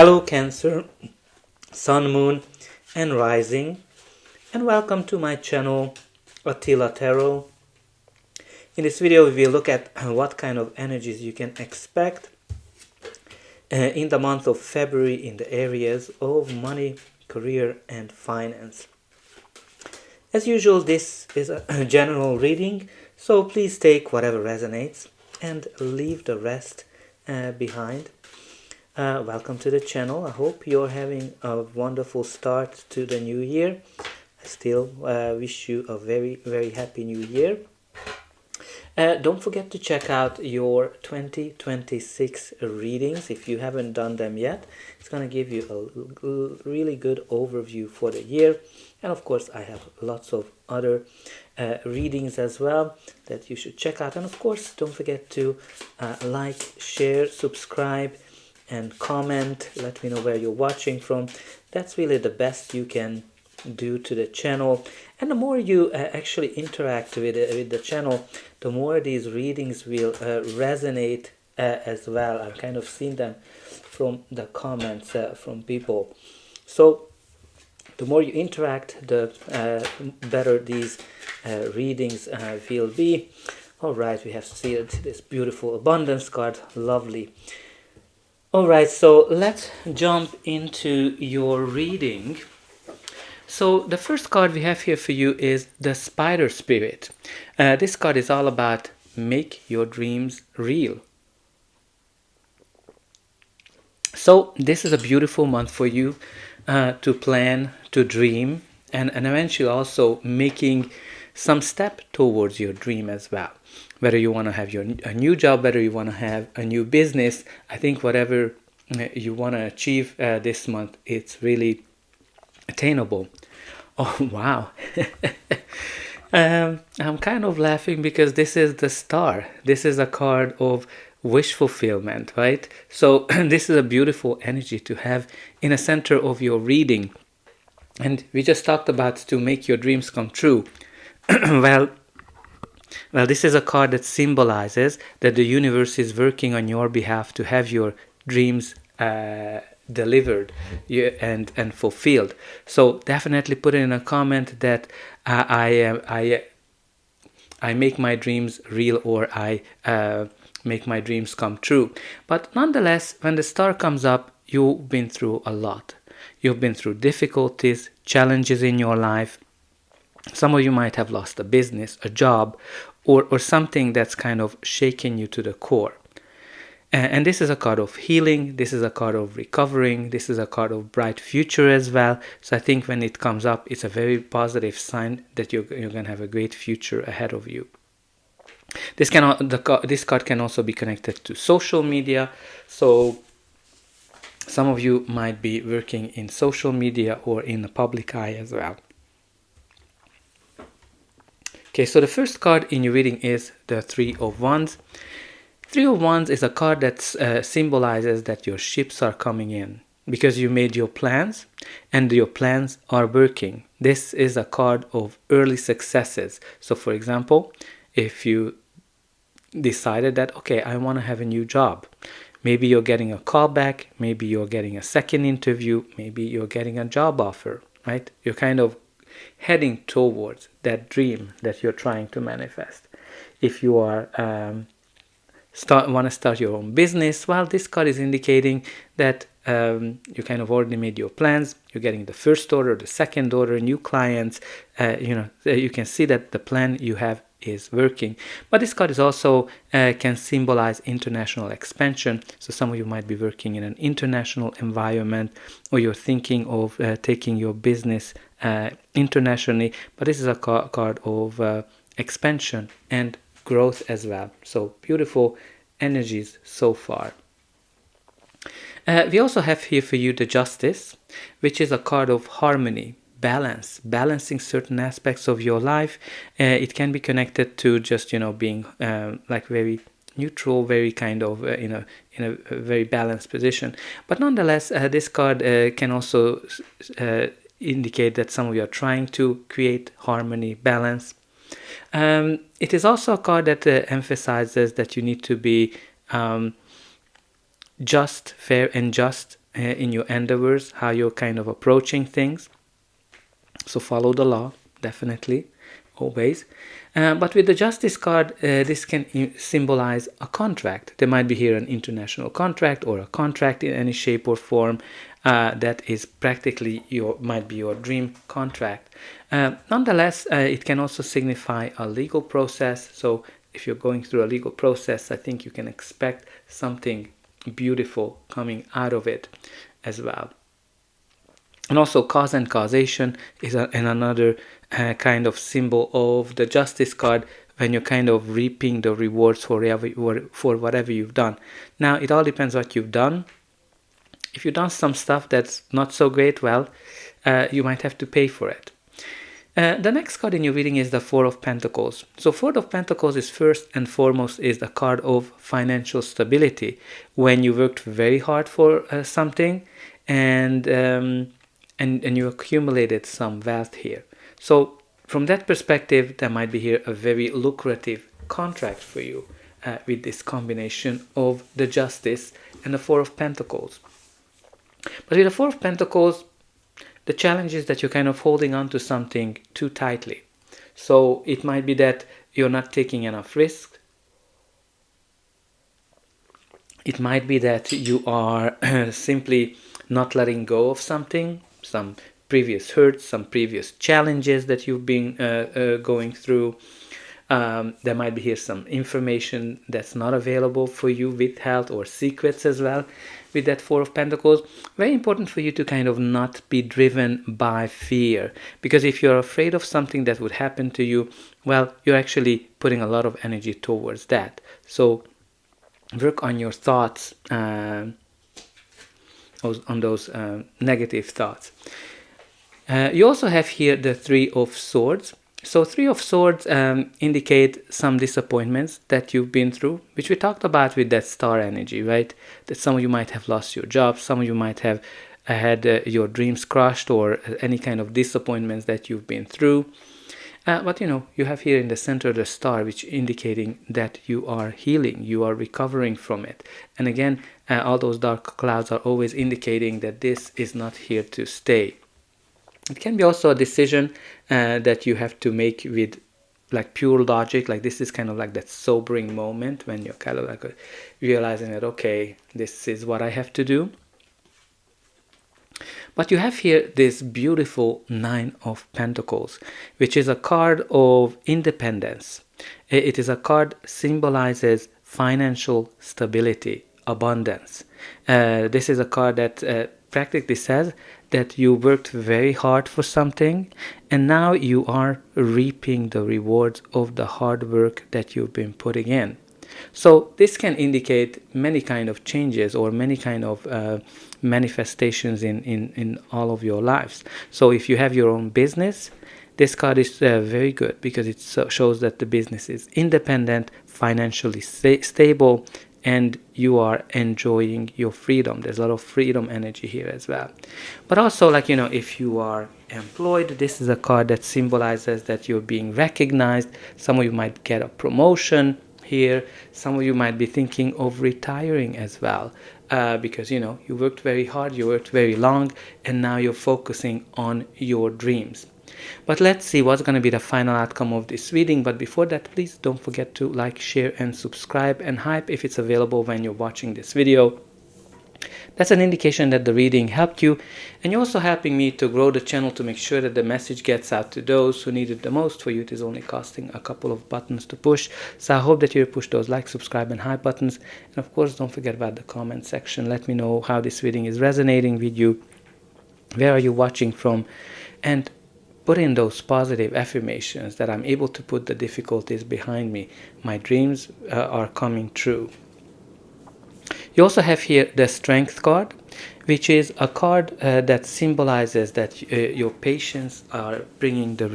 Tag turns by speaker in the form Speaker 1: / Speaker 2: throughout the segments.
Speaker 1: Hello Cancer, Sun, Moon and Rising, and welcome to my channel Attila Tarot. In this video we will look at what kind of energies you can expect in the month of February in the areas of money, career and finance. As usual, this is a general reading, so please take whatever resonates and leave the rest behind. Welcome to the channel. I hope you're having a wonderful start to the new year. I still wish you a very, very happy new year. Don't forget to check out your 2026 readings if you haven't done them yet. It's going to give you a really good overview for the year. And of course, I have lots of other readings as well that you should check out. And of course, don't forget to like, share, subscribe, and comment. Let me know where you're watching from. That's really the best you can do to the channel. And the more you actually interact with the channel, the more these readings will resonate as well. I've kind of seen them from the comments from people. So the more you interact, the better these readings will be. All right, we have seen this beautiful abundance card. Lovely. Alright, so let's jump into your reading. So the first card we have here for you is the Spider Spirit. This card is all about make your dreams real. So this is a beautiful month for you to plan, to dream, and eventually also making some step towards your dream as well. Whether you want to have a new job, whether you want to have a new business, I think whatever you want to achieve this month, it's really attainable. Oh, wow. I'm kind of laughing because this is the Star. This is a card of wish fulfillment, right? So this is a beautiful energy to have in the center of your reading. And we just talked about to make your dreams come true. Well, this is a card that symbolizes that the universe is working on your behalf to have your dreams delivered and fulfilled. So definitely put in a comment that I make my dreams real, or I make my dreams come true. But nonetheless, when the Star comes up, you've been through a lot. You've been through difficulties, challenges in your life. Some of you might have lost a business, a job, or something that's kind of shaken you to the core. And this is a card of healing, this is a card of recovering, this is a card of bright future as well. So I think when it comes up, it's a very positive sign that you're going to have a great future ahead of you. This card can also be connected to social media. So some of you might be working in social media or in the public eye as well. Okay, so the first card in your reading is the Three of Wands. Three of Wands is a card that symbolizes that your ships are coming in because you made your plans and your plans are working. This is a card of early successes. So for example, if you decided that, okay, I want to have a new job, maybe you're getting a call back, maybe you're getting a second interview, maybe you're getting a job offer, right? You're kind of heading towards that dream that you're trying to manifest. If you are want to start your own business, well, this card is indicating that you kind of already made your plans. You're getting the first order, the second order, new clients. You can see that the plan you have is working. But this card is also can symbolize international expansion. So some of you might be working in an international environment, or you're thinking of taking your business internationally. But this is a card of expansion and growth as well. So beautiful energies so far. We also have here for you the Justice, which is a card of harmony, balancing certain aspects of your life. It can be connected to just being like very neutral, very kind of in a very balanced position. But nonetheless, this card can also indicate that some of you are trying to create harmony, balance. It is also a card that emphasizes that you need to be just, fair and just in your endeavors, how you're kind of approaching things. So follow the law, definitely, always. But with the Justice card, this can symbolize a contract. There might be here an international contract or a contract in any shape or form that is practically might be your dream contract. Nonetheless, it can also signify a legal process. So if you're going through a legal process, I think you can expect something beautiful coming out of it as well. And also cause and causation is another kind of symbol of the Justice card, when you're kind of reaping the rewards for whatever you've done. Now, it all depends what you've done. If you've done some stuff that's not so great, well, you might have to pay for it. The next card in your reading is the Four of Pentacles. So Four of Pentacles is first and foremost is the card of financial stability. When you worked very hard for something and you accumulated some wealth here. So from that perspective, there might be here a very lucrative contract for you with this combination of the Justice and the Four of Pentacles. But with the Four of Pentacles, the challenge is that you're kind of holding on to something too tightly. So it might be that you're not taking enough risk. It might be that you are simply not letting go of something, some previous hurts, some previous challenges that you've been going through. There might be here some information that's not available for you, withheld, or secrets as well with that Four of Pentacles. Very important for you to kind of not be driven by fear, because if you're afraid of something that would happen to you, well, you're actually putting a lot of energy towards that. So work on your thoughts, on those negative thoughts. You also have here the Three of Swords. So Three of Swords indicate some disappointments that you've been through, which we talked about with that star energy, right? That some of you might have lost your job, some of you might have had your dreams crushed, or any kind of disappointments that you've been through. But you have here in the center the star, which indicating that you are healing, you are recovering from it. And again, all those dark clouds are always indicating that this is not here to stay. It can be also a decision that you have to make with like pure logic. Like this is kind of like that sobering moment when you're kind of like realizing that, okay, this is what I have to do. But you have here this beautiful Nine of Pentacles, which is a card of independence. It is a card symbolizes financial stability, abundance. This is a card that practically says that you worked very hard for something and now you are reaping the rewards of the hard work that you've been putting in. So this can indicate many kind of changes or many kind of manifestations in all of your lives. So if you have your own business, this card is very good because it shows that the business is independent, financially stable, and you are enjoying your freedom. There's a lot of freedom energy here as well. But also, like, if you are employed, this is a card that symbolizes that you're being recognized. Some of you might get a promotion here. Some of you might be thinking of retiring as well, because you worked very hard, you worked very long, and now you're focusing on your dreams. But let's see what's going to be the final outcome of this reading. But before that, please don't forget to like, share, and subscribe, and hype if it's available when you're watching this video. That's an indication that the reading helped you, and you're also helping me to grow the channel to make sure that the message gets out to those who need it the most. For you, it is only costing a couple of buttons to push. So I hope that you push those like, subscribe, and hype buttons. And of course, don't forget about the comment section. Let me know how this reading is resonating with you. Where are you watching from? And put in those positive affirmations that I'm able to put the difficulties behind me. My dreams are coming true. You also have here the Strength card, which is a card that symbolizes that your patience is bringing the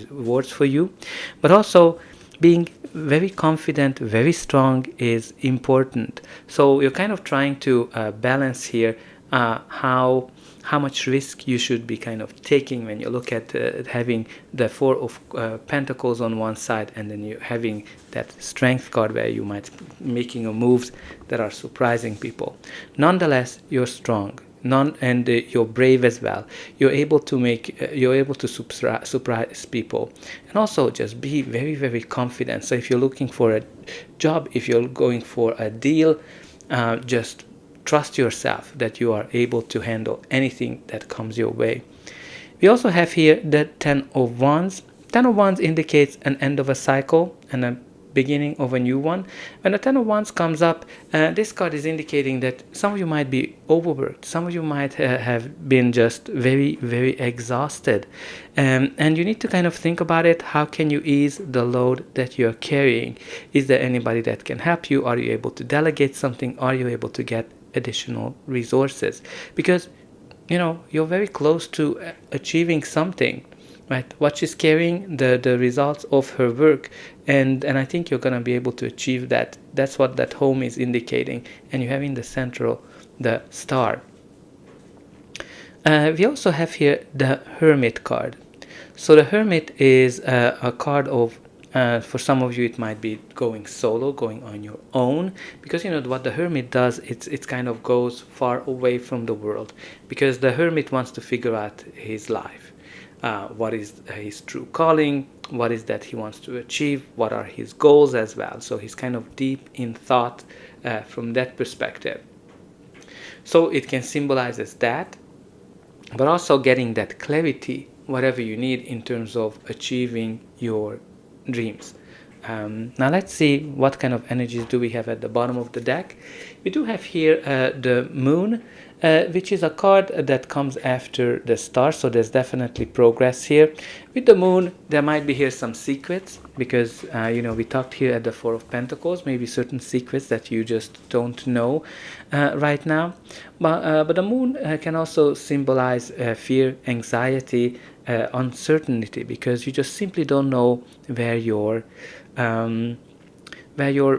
Speaker 1: rewards for you, but also being very confident, very strong is important. So you're kind of trying to balance here how much risk you should be kind of taking when you look at having the Four of Pentacles on one side, and then you having that Strength card where you might making a moves that are surprising people. Nonetheless, you're strong. And you're brave as well. You're able to surprise people, and also just be very, very confident. So if you're looking for a job, if you're going for a deal, just trust yourself that you are able to handle anything that comes your way. We also have here the Ten of Wands. Ten of Wands indicates an end of a cycle and a beginning of a new one. When the Ten of Wands comes up, this card is indicating that some of you might be overworked, some of you might have been just very, very exhausted, and you need to kind of think about it. How can you ease the load that you're carrying? Is there anybody that can help you? Are you able to delegate something? Are you able to get additional resources? Because you're very close to achieving something, right? What she's carrying, the results of her work, and I think you're going to be able to achieve that. That's what that home is indicating, and you have in the central the star. We also have here the Hermit card. So the Hermit is a card of, for some of you it might be going solo, going on your own, because what the Hermit does, it kind of goes far away from the world, because the Hermit wants to figure out his life. What is his true calling, what is that he wants to achieve, what are his goals as well. So he's kind of deep in thought from that perspective. So it can symbolize as that, but also getting that clarity, whatever you need in terms of achieving your dreams. Now let's see what kind of energies do we have at the bottom of the deck. We do have here the Moon, which is a card that comes after the star, so there's definitely progress here. With the Moon, there might be here some secrets, because we talked here at the Four of Pentacles, maybe certain secrets that you just don't know right now. But the Moon can also symbolize fear, anxiety, uncertainty, because you just simply don't know where your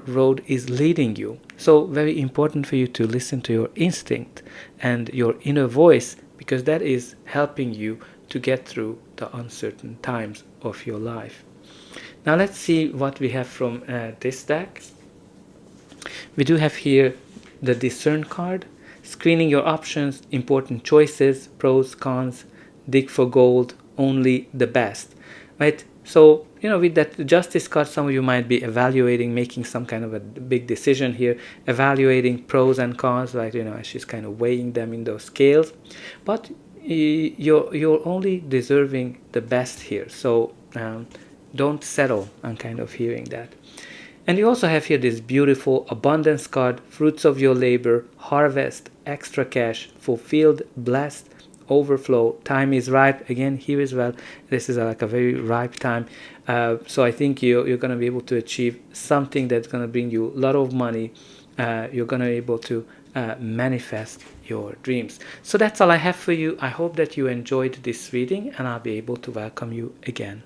Speaker 1: road is leading you. So very important for you to listen to your instinct and your inner voice, because that is helping you to get through the uncertain times of your life. Now let's see what we have from this deck. We do have here the Discern card, screening your options, important choices, pros, cons, dig for gold, only the best, right? So with that Justice card, some of you might be evaluating, making some kind of a big decision here, evaluating pros and cons, right? She's kind of weighing them in those scales, but you're only deserving the best here. So don't settle on kind of hearing that. And you also have here this beautiful abundance card, fruits of your labor, harvest, extra cash, fulfilled, blessed, overflow, time is ripe. Again, here as well, this is like a very ripe time. So I think you're going to be able to achieve something that's going to bring you a lot of money. You're going to be able to manifest your dreams. So that's all I have for you. I hope that you enjoyed this reading, and I'll be able to welcome you again.